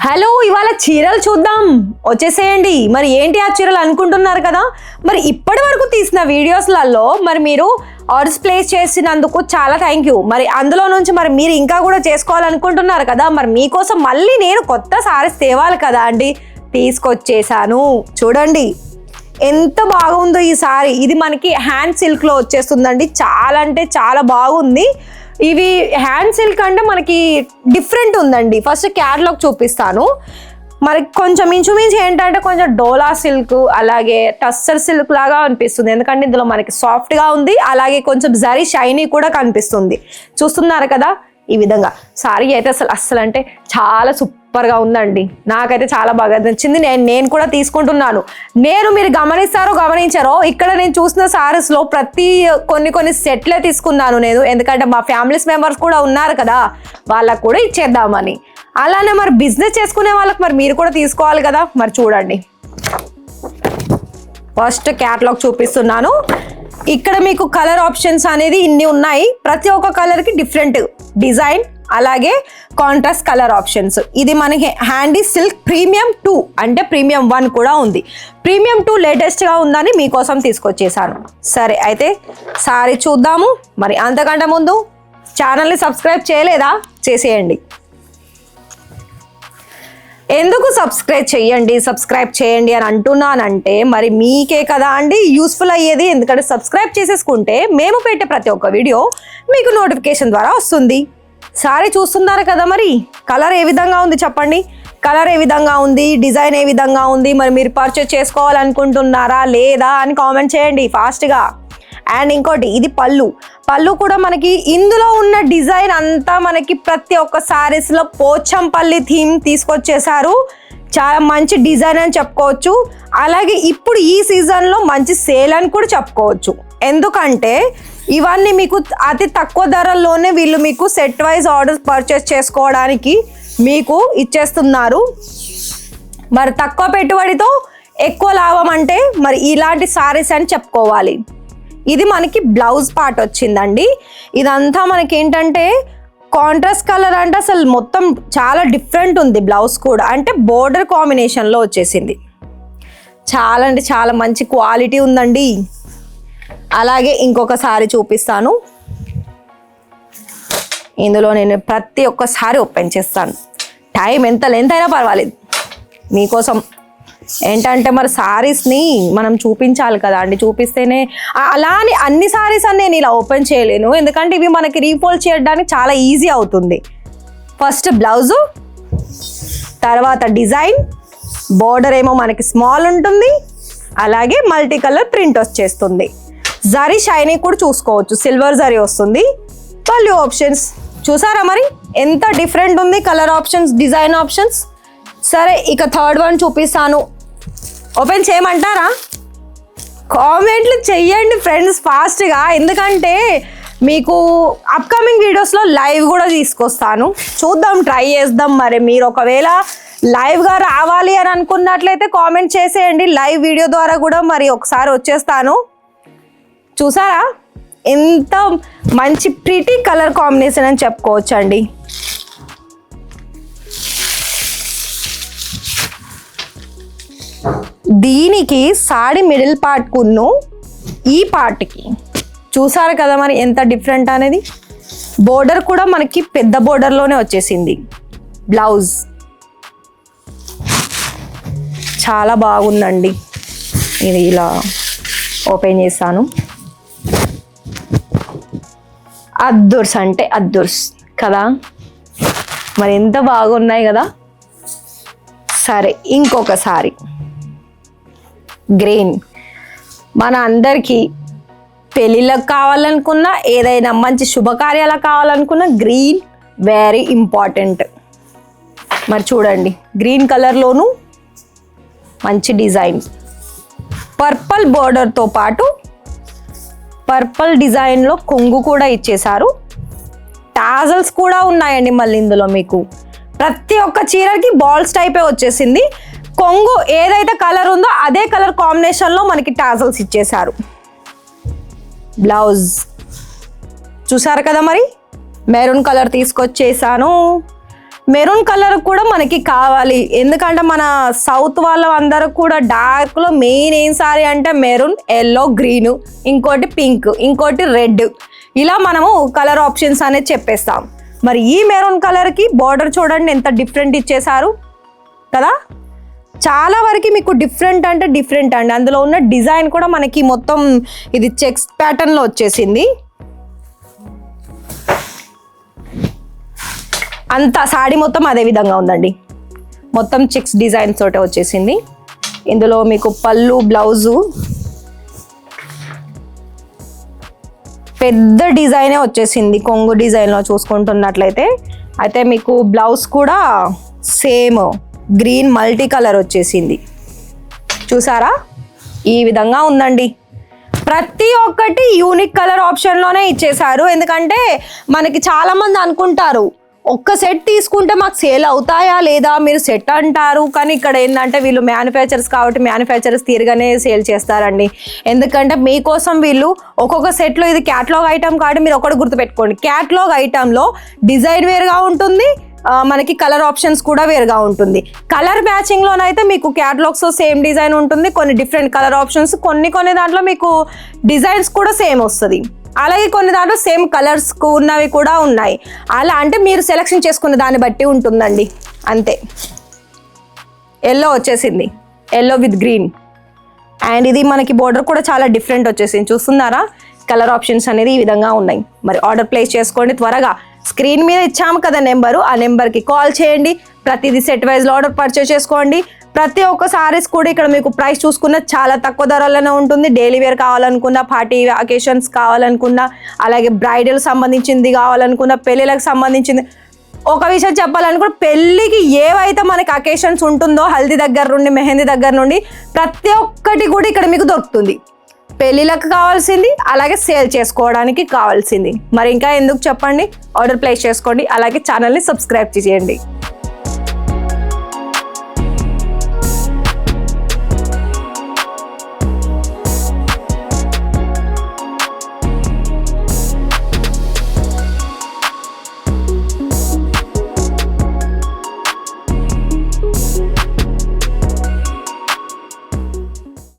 Hello, ఇవాళ చీరలు చూద్దాం వచ్చేసేయండి. మరి ఏంటి ఆ చీరలు అనుకుంటున్నారు కదా. మరి ఇప్పటి వరకు తీసిన వీడియోస్లలో మరి మీరు ఆర్డర్స్ ప్లేస్ చేసినందుకు చాలా థ్యాంక్ యూ. మరి అందులో నుంచి మరి మీరు ఇంకా కూడా చేసుకోవాలనుకుంటున్నారు కదా. మరి మీకోసం మళ్ళీ నేను కొత్త సారీస్ తేవాలి కదా అండి, తీసుకొచ్చేసాను. చూడండి ఎంత బాగుందో ఈ సారీ. ఇది మనకి హ్యాండ్ సిల్క్లో వచ్చేస్తుందండి. చాలా అంటే చాలా బాగుంది. ఇవి హ్యాండ్ సిల్క్ అంటే మనకి డిఫరెంట్ ఉందండి. ఫస్ట్ క్యాటలాగ్ చూపిస్తాను. మనకి కొంచెం ఇంచుమించు ఏంటంటే కొంచెం డోలా సిల్క్ అలాగే టస్సర్ సిల్క్ లాగా అనిపిస్తుంది. ఎందుకంటే ఇందులో మనకి సాఫ్ట్గా ఉంది, అలాగే కొంచెం జరీ షైనీ కూడా కనిపిస్తుంది. చూస్తున్నారు కదా ఈ విధంగా. సారీ అయితే అస్సలు అంటే చాలా సూపర్గా ఉందండి. నాకైతే చాలా బాగా నచ్చింది. నేను కూడా తీసుకుంటున్నాను. మీరు గమనించారో ఇక్కడ నేను చూసిన సారీస్లో కొన్ని సెట్లే తీసుకున్నాను నేను. ఎందుకంటే మా ఫ్యామిలీస్ మెంబర్స్ కూడా ఉన్నారు కదా, వాళ్ళకు కూడా ఇచ్చేద్దామని. అలానే మరి బిజినెస్ చేసుకునే వాళ్ళకి మరి మీరు కూడా తీసుకోవాలి కదా. మరి చూడండి, ఫస్ట్ క్యాటలాగ్ చూపిస్తున్నాను. ఇక్కడ మీకు కలర్ ఆప్షన్స్ అనేది ఇన్ని ఉన్నాయి. ప్రతి ఒక్క కలర్కి డిఫరెంట్ డిజైన్, అలాగే కాంట్రాస్ట్ కలర్ ఆప్షన్స్. ఇది మనకి హ్యాండీ సిల్క్ ప్రీమియం 2 అంటే ప్రీమియం 1 కూడా ఉంది. ప్రీమియం 2 లేటెస్ట్గా ఉందని మీకోసం తీసుకొచ్చేసాను. సరే అయితే సారీ చూద్దాము. మరి అంతకంటే ముందు ఛానల్ని సబ్స్క్రైబ్ చేయలేదా, చేసేయండి. ఎందుకు సబ్స్క్రైబ్ చేయండి అని అంటున్నానంటే మరి మీకే కదా అండి యూస్ఫుల్ అయ్యేది. ఎందుకంటే సబ్స్క్రైబ్ చేసేసుకుంటే మేము పెట్టే ప్రతి ఒక్క వీడియో మీకు నోటిఫికేషన్ ద్వారా వస్తుంది. సారీ చూస్తున్నారు కదా. మరి కలర్ ఏ విధంగా ఉంది చెప్పండి. కలర్ ఏ విధంగా ఉంది, డిజైన్ ఏ విధంగా ఉంది, మరి మీరు పర్చేస్ చేసుకోవాలనుకుంటున్నారా లేదా అని కామెంట్ చేయండి ఫాస్ట్గా. అండ్ ఇంకోటి, ఇది పళ్ళు కూడా మనకి ఇందులో ఉన్న డిజైన్ అంతా మనకి ప్రతి ఒక్క సారీస్లో పోచంపల్లి థీమ్ తీసుకొచ్చేసారు. చాలా మంచి డిజైన్ అని చెప్పుకోవచ్చు. అలాగే ఇప్పుడు ఈ సీజన్లో మంచి సేల్ అని కూడా చెప్పుకోవచ్చు. ఎందుకంటే ఇవన్నీ మీకు అతి తక్కువ ధరల్లోనే వీళ్ళు మీకు సెట్ వైజ్ ఆర్డర్స్ పర్చేస్ చేసుకోవడానికి మీకు ఇచ్చేస్తున్నారు. మరి తక్కువ పెట్టుబడితో ఎక్కువ లాభం అంటే మరి ఇలాంటి సారీస్ అని చెప్పుకోవాలి. ఇది మనకి బ్లౌజ్ పార్ట్ వచ్చిందండి. ఇదంతా మనకి ఏంటంటే కాంట్రాస్ట్ కలర్ అంటే అసలు మొత్తం చాలా డిఫరెంట్ ఉంది. బ్లౌజ్ కూడా అంటే బోర్డర్ కాంబినేషన్లో వచ్చేసింది. చాలా అంటే చాలా మంచి క్వాలిటీ ఉందండి. అలాగే ఇంకొక సారీ చూపిస్తాను. ఇందులో నేను ప్రతి ఒక్క సారీ ఓపెన్ చేస్తాను. టైం ఎంత లెంత్ అయినా పర్వాలేదు మీకోసం. ఏంటంటే మరి సారీస్ని మనం చూపించాలి కదా అండి, చూపిస్తేనే. అలా అని అన్ని సారీస్ అని నేను ఇలా ఓపెన్ చేయలేను, ఎందుకంటే ఇవి మనకి రీఫోల్డ్ చేయడానికి చాలా ఈజీ అవుతుంది. ఫస్ట్ బ్లౌజు, తర్వాత డిజైన్, బోర్డర్ ఏమో మనకి స్మాల్ ఉంటుంది, అలాగే మల్టీ కలర్ ప్రింట్ వచ్చేస్తుంది. జరీ షైనింగ్ కూడా చూసుకోవచ్చు, సిల్వర్ జరీ వస్తుంది. పళ్ళు ఆప్షన్స్ చూసారా మరి ఎంత డిఫరెంట్ ఉంది, కలర్ ఆప్షన్స్, డిజైన్ ఆప్షన్స్. సరే ఇక థర్డ్ వన్ చూపిస్తాను. ఓపెన్ చేయమంటారా? కామెంట్లు చెయ్యండి ఫ్రెండ్స్ ఫాస్ట్గా, ఎందుకంటే మీకు అప్కమింగ్ వీడియోస్లో లైవ్ కూడా తీసుకొస్తాను. చూద్దాం, ట్రై చేద్దాం. మరి మీరు ఒకవేళ లైవ్గా రావాలి అని అనుకున్నట్లయితే కామెంట్ చేసేయండి. లైవ్ వీడియో ద్వారా కూడా మరి ఒకసారి వచ్చేస్తాను. చూసారా ఎంత మంచి ప్రిటీ కలర్ కాంబినేషన్ అని చెప్పుకోవచ్చండి. దీనికి సారీ మిడిల్ పార్ట్ కున్ను ఈ పార్ట్కి చూసారు కదా మరి ఎంత డిఫరెంట్ అనేది. బోర్డర్ కూడా మనకి పెద్ద బోర్డర్లోనే వచ్చేసింది. బ్లౌజ్ చాలా బాగుందండి. ఇది ఇలా ఓపెన్ చేస్తాను. అద్దుర్స్ అంటే అద్దుర్స్ కదా, మరి ఎంత బాగున్నాయి కదా. సరే ఇంకొక సారీ గ్రీన్. మన అందరికీ పెళ్ళిళ్ళకు కావాలనుకున్నా, ఏదైనా మంచి శుభకార్యాలకు కావాలనుకున్నా గ్రీన్ వెరీ ఇంపార్టెంట్. మరి చూడండి గ్రీన్ కలర్లోను మంచి డిజైన్, పర్పుల్ బోర్డర్తో పాటు పర్పుల్ డిజైన్లో కొంగు కూడా ఇచ్చేసారు. టాజల్స్ కూడా ఉన్నాయండి. మళ్ళీ ఇందులో మీకు ప్రతి ఒక్క చీరకి బాల్స్ టైపే వచ్చేసింది. కొంగు ఏదైతే కలర్ ఉందో అదే కలర్ కాంబినేషన్లో మనకి టాజల్స్ ఇచ్చేసారు. బ్లౌజ్ చూసారు కదా మరి మెరూన్ కలర్ తీసుకొచ్చేసాను. మెరూన్ కలర్ కూడా మనకి కావాలి, ఎందుకంటే మన సౌత్ వాళ్ళ అందరూ కూడా డార్క్లో మెయిన్ ఏం సారీ అంటే మెరూన్, ఎల్లో, గ్రీన్, ఇంకోటి పింక్, ఇంకోటి రెడ్, ఇలా మనము కలర్ ఆప్షన్స్ అనేది చెప్పేస్తాం. మరి ఈ మెరూన్ కలర్కి బార్డర్ చూడండి ఎంత డిఫరెంట్ ఇచ్చేసారు కదా. చాలా వరకు మీకు డిఫరెంట్ అంటే డిఫరెంట్ అండి. అందులో ఉన్న డిజైన్ కూడా మనకి మొత్తం ఇది చెక్స్ ప్యాటర్న్లో వచ్చేసింది. అంత సాడీ మొత్తం అదే విధంగా ఉందండి, మొత్తం చెక్స్ డిజైన్ తోటే వచ్చేసింది. ఇందులో మీకు పళ్ళు, బ్లౌజు పెద్ద డిజైనే వచ్చేసింది కొంగు డిజైన్లో చూసుకుంటున్నట్లయితే. అయితే మీకు బ్లౌజ్ కూడా సేమ్ గ్రీన్ మల్టీ కలర్ వచ్చేసింది, చూసారా ఈ విధంగా ఉందండి. ప్రతి ఒక్కటి యూనిక్ కలర్ ఆప్షన్లోనే ఇచ్చేసారు. ఎందుకంటే మనకి చాలామంది అనుకుంటారు ఒక్క సెట్ తీసుకుంటే మాకు సేల్ అవుతాయా లేదా, మీరు సెట్ అంటారు, కానీ ఇక్కడ ఏంటంటే వీళ్ళు మ్యానుఫ్యాక్చరర్స్ కాబట్టి మ్యానుఫ్యాక్చరర్స్ తీరుగానే సేల్ చేస్తారండి. ఎందుకంటే మీకోసం వీళ్ళు ఒక్కొక్క సెట్లో, ఇది క్యాటలాగ్ ఐటమ్ కాబట్టి మీరు ఒకటి గుర్తుపెట్టుకోండి, క్యాటలాగ్ ఐటంలో డిజైన్ వేరుగా ఉంటుంది, మనకి కలర్ ఆప్షన్స్ కూడా వేరుగా ఉంటుంది. కలర్ మ్యాచింగ్లోనైతే మీకు క్యాటలాగ్స్లో సేమ్ డిజైన్ ఉంటుంది, కొన్ని డిఫరెంట్ కలర్ ఆప్షన్స్, కొన్ని దాంట్లో మీకు డిజైన్స్ కూడా సేమ్ వస్తుంది, అలాగే కొన్ని దాంట్లో సేమ్ కలర్స్ ఉన్నవి కూడా ఉన్నాయి. అలా అంటే మీరు సెలెక్షన్ చేసుకున్న దాన్ని బట్టి ఉంటుందండి అంతే. ఎల్లో వచ్చేసింది, ఎల్లో విత్ గ్రీన్, అండ్ ఇది మనకి బోర్డర్ కూడా చాలా డిఫరెంట్ వచ్చేసింది, చూస్తున్నారా. కలర్ ఆప్షన్స్ అనేది ఈ విధంగా ఉన్నాయి. మరి ఆర్డర్ ప్లేస్ చేసుకోండి త్వరగా. స్క్రీన్ మీద ఇచ్చాము కదా నెంబరు, ఆ నెంబర్కి కాల్ చేయండి. ప్రతిదీ సెట్ వైజ్లో ఆర్డర్ పర్చేస్ చేసుకోండి. ప్రతి ఒక్క సారీస్ కూడా ఇక్కడ మీకు ప్రైస్ చూసుకున్న చాలా తక్కువ ధరలోనే ఉంటుంది. డైలీ వేర్ కావాలనుకున్నా, పార్టీ అకేషన్స్ కావాలనుకున్నా, అలాగే బ్రైడల్ సంబంధించింది కావాలనుకున్నా, పెళ్ళిళ్ళకి సంబంధించింది. ఒక విషయం చెప్పాలనుకుంటే పెళ్ళికి ఏవైతే మనకి అకేషన్స్ ఉంటుందో హల్దీ దగ్గర నుండి మెహందీ దగ్గర నుండి ప్రతి ఒక్కటి కూడా ఇక్కడ మీకు దొరుకుతుంది. పెళ్ళిళ్ళకి కావాల్సింది, అలాగే సేల్ చేసుకోవడానికి కావాల్సింది. మరి ఇంకా ఎందుకు చెప్పండి, ఆర్డర్ ప్లేస్ చేసుకోండి, అలాగే ఛానల్ని సబ్స్క్రైబ్ చేయండి.